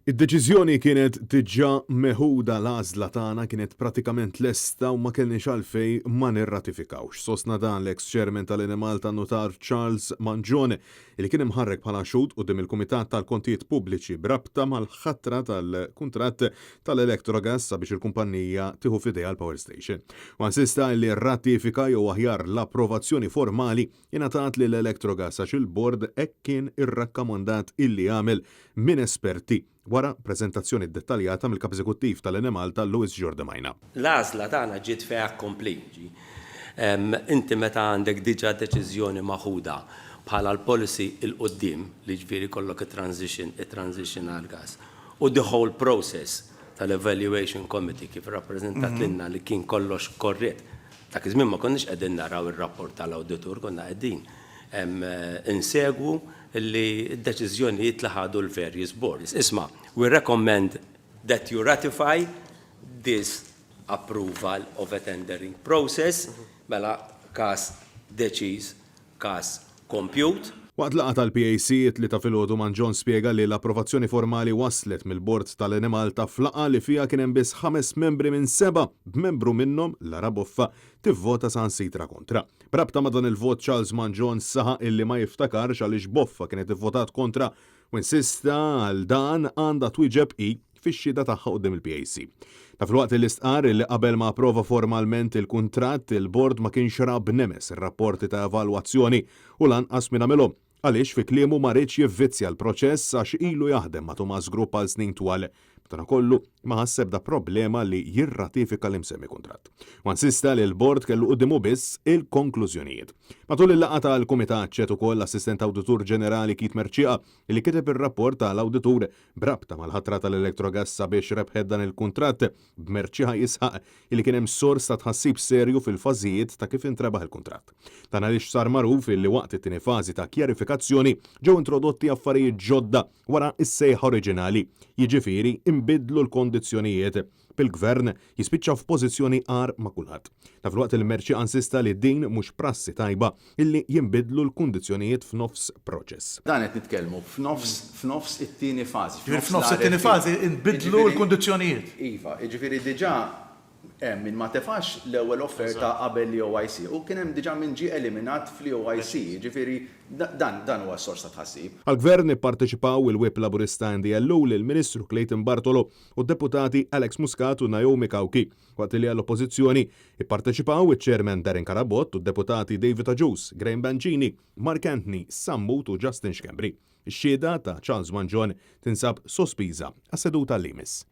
Id-deċiżjoni kienet diġà meħuda l-għażla tagħna kienet pratikament lesta u ma kellniex għalfej ma nirratifikawx. Sostna dan l-ex-chairman tal-Animal tan-Notar Charles Mangione li kien imħarrek bħala xhud quddiem il-Kumitat tal-Kontijiet Pubbliċi brabta mal-ħatra tal-kuntratt tal-Electrogas sabiex il-kumpanija tieħu f'idejha l-Power Station. U insista li rratifika jew aħjar l-approvazzjoni formali ingħatat lil Electrogas għax il-bord hekk kien irrakkomandat illi jagħmel minn esperti wara preżentazzjoni dettaljata mill-Kap Eżekuttiv tal-Animal tal-Louis Ġordamajna. L-għażla tagħna ġiet fiha kompleti. Inti meta għandek diġà deċiżjoni maħuda bħala l-policy il-qoddim li ġifieri kollok it-transition għal gas. U the whole process tal-evaluation committee kif rappreżentat lilna li kien kollox korrett. Dak iż-żmien ma konniex qegħdin naraw ir-rapport tal-awditur, konna qegħdin insegwu li d-deċiżjonijiet li ħadu l-various boards. Isma, we recommend that you ratify this approval of a tendering process, mela kas deċiż, kas compute. Waqt laqgħa tal-PAC li ta' filgħodu Mangione spjega li l-approvazzjoni formali waslet mill-bord tal-Animal ta' flaqa li fiha kien hemm biss 5 membri minn 7, b'membru minnhom Lara Boffa tivvota sansitra kontra. Brabta ma' dan il-vot Charles Mangione saħaq illi ma jiftakarx għaliex Boffa kienet ivvotat kontra u insista għal dan għandha twieġeb hi fix-xhieda tagħha quddiem il-PAC. Ta' filwaqt l-istqar li qabel ma approva formalment il-kuntratt il-bord ma kienx ra b'nemes ir-rapporti ta' evalwazzjoni u lanqas minn għamilhom għaliex fi kliemu ma rridx jivvizzja l-proċess għax ilu jaħdem ma' Thomas Group għal snin twal. B'tana kollu ma ħasseb da problema li jirratifika l-imsemmi kuntratt. U insista li l-bord kellu quddiemu biss il-konklużjonijiet. Matul il-laqgħa tal-Kumitat ċed ukoll l-Assistent Awditur Ġenerali Kit Merċieqa li kiteb ir-rapport tal-awditur brabta mal-ħatra tal-Electrogas sabiex rebħed dan il-kuntratt b'Merċieqa jisħaq li kien hemm sors ta' tħassib serju fil-fażijiet ta' kif intrebaħ il kuntratt. Dan għaliex sar magħruf li waqt it-tieni fażi ta' kjarifikazzjoni ġew introdotti affarijiet ġodda wara s-sejħa oriġinali, jiġifieri imbidlu l-kondizzjonijiet bil-gvern jispiċċa f'pożizzjoni għar ma' kulħadd. Ta' filwaqt il-Merċieqa insista li din mhux prassi tajba illi jinbidlu l-kundizzjonijiet f'nofs proċess. Dan qed nitkellmu f'nofs it-tieni fażi. F'nofs it-tieni fażi inbidlu l-kundizzjonijiet. Iva, jiġifieri diġà hemm min ma tefax l-ewwel offerta qabel li OIC u kien hemm diġà min ġie eliminat fl-OIC, jiġifieri dan huwa s-sors ta' tħassib. Għal-gvern ipparteċipaw il-Whip Laburista NDLU lill-Ministru Clayton Bartolo u d-deputati Alex Muscat u Naomi Kawki, waqt li għall-Oppożizzjoni ipparteċipaw iċ-Chairman Darren Karabott u d-deputati David Agius, Graham Bancini, Mark Anthony, Sam Moot u Justin Schembri. Ix-xhieda ta' Charles Mangione tinsab sospiża għas-seduta l-limis.